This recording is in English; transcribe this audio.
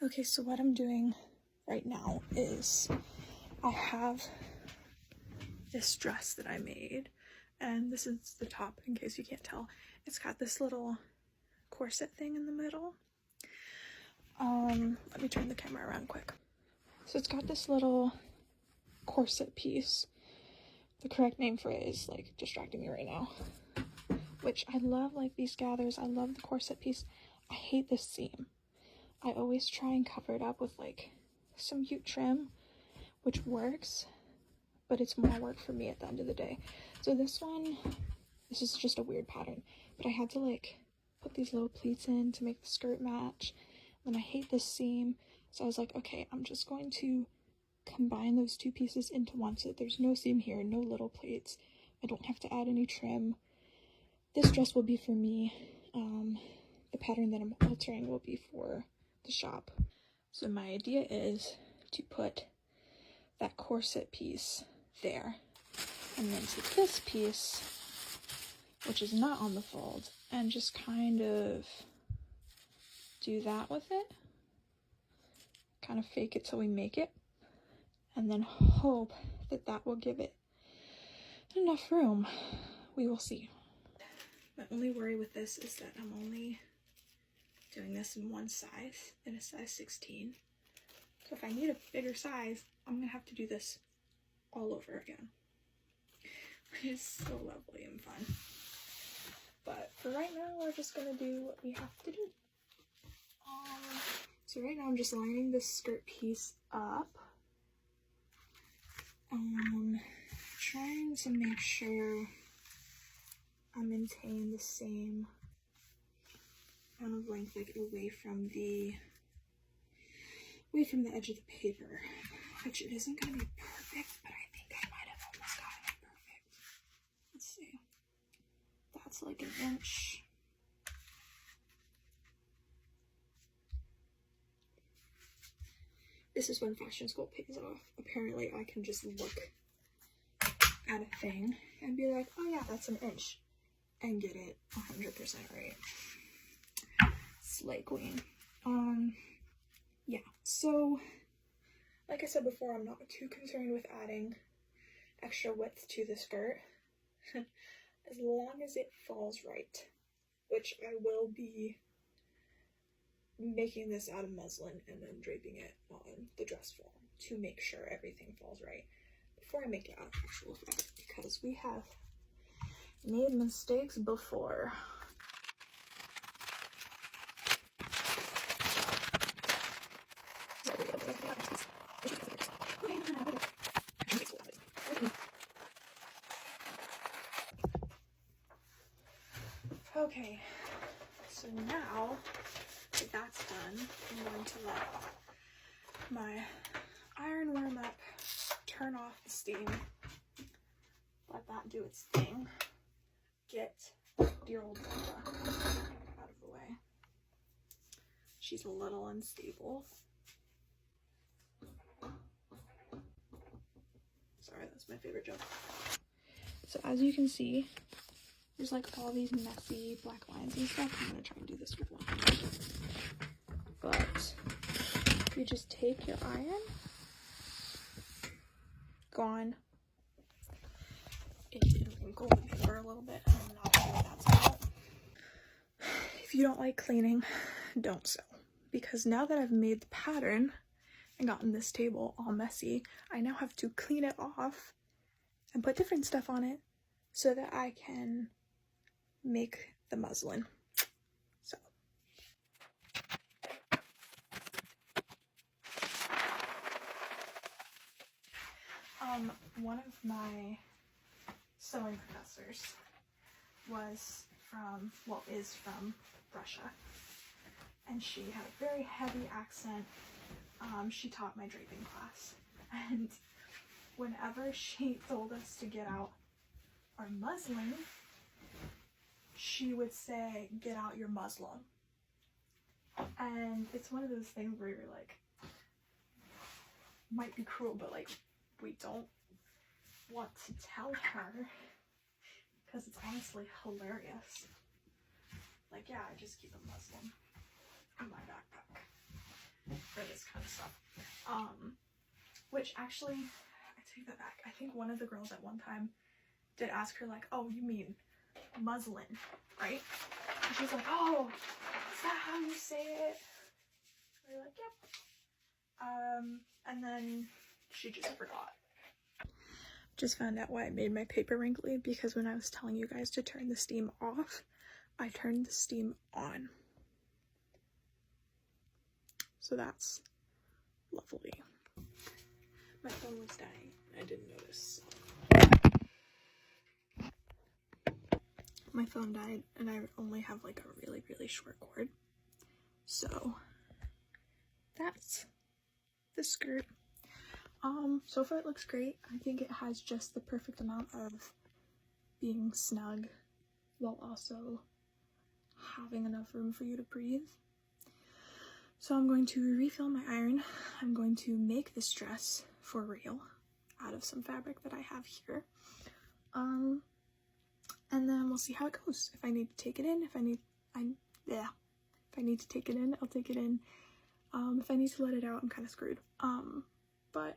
Okay, so what I'm doing right now is I have this dress that I made, and this is the top in case you can't tell. It's got this little corset thing in the middle. Let me turn the camera around quick. So it's got this little corset piece. The correct name for it is like distracting me right now. Which I love, like these gathers. I love the corset piece. I hate this seam. I always try and cover it up with like some cute trim, which works, but it's more work for me at the end of the day. So this is just a weird pattern, but I had to like put these little pleats in to make the skirt match. And I hate this seam, so I was like, okay, I'm just going to combine those two pieces into one so that there's no seam here, no little pleats. I don't have to add any trim. This dress will be for me. The pattern that I'm altering will be for the shop. So my idea is to put that corset piece there, and then take this piece, which is not on the fold, and just kind of do that with it. Kind of fake it till we make it, and then hope that that will give it enough room. We will see. My only worry with this is that I'm only doing this in one size, in a size 16. So if I need a bigger size, I'm gonna have to do this all over again. It's so lovely and fun. But for right now, we're just gonna do what we have to do. So right now I'm just lining this skirt piece up. Trying to make sure I maintain the same amount of length, like away from the edge of the paper, which it isn't gonna be perfect, but I think I might have almost gotten it perfect. Let's see. That's like an inch. This is when fashion school pays off. Apparently I can just look at a thing and be like, oh yeah, that's an inch, and get it 100% right. Slay queen. Yeah, so like I said before, I'm not too concerned with adding extra width to the skirt as long as it falls right, which I will be making this out of muslin and then draping it on the dress form to make sure everything falls right before I make it out of actual fabric, because we have made mistakes before. Okay, so now that that's done, I'm going to let my iron warm up, turn off the steam, let that do its thing, get dear old Linda out of the way. She's a little unstable. Sorry, that's my favorite joke. So as you can see, there's like all these messy black lines and stuff. I'm gonna try and do this with one hand. But you just take your iron, gone. It did wrinkle my finger a little bit. I'm not sure what that's about. If you don't like cleaning, don't sew. Because now that I've made the pattern and gotten this table all messy, I now have to clean it off and put different stuff on it so that I can make the muslin. So one of my sewing professors is from Russia, and she had a very heavy accent. She taught my draping class, and whenever she told us to get out our muslin, she would say, get out your muslin. And it's one of those things where you're like, might be cruel, but like, we don't want to tell her because it's honestly hilarious. Like, yeah, I just keep a muslin in my backpack. kind of stuff. Which actually, I take that back. I think one of the girls at one time did ask her like, oh, you mean muslin, right? And she's like, oh, is that how you say it? And we're like, yep. And then she just forgot. Just found out why I made my paper wrinkly, because when I was telling you guys to turn the steam off, I turned the steam on. So that's lovely. My phone was dying. I didn't notice. My phone died and I only have like a really, really short cord. So that's the skirt. So far it looks great. I think it has just the perfect amount of being snug while also having enough room for you to breathe. So I'm going to refill my iron. I'm going to make this dress for real out of some fabric that I have here. And then we'll see how it goes. If I need to take it in, if I need to take it in, I'll take it in. If I need to let it out, I'm kind of screwed. But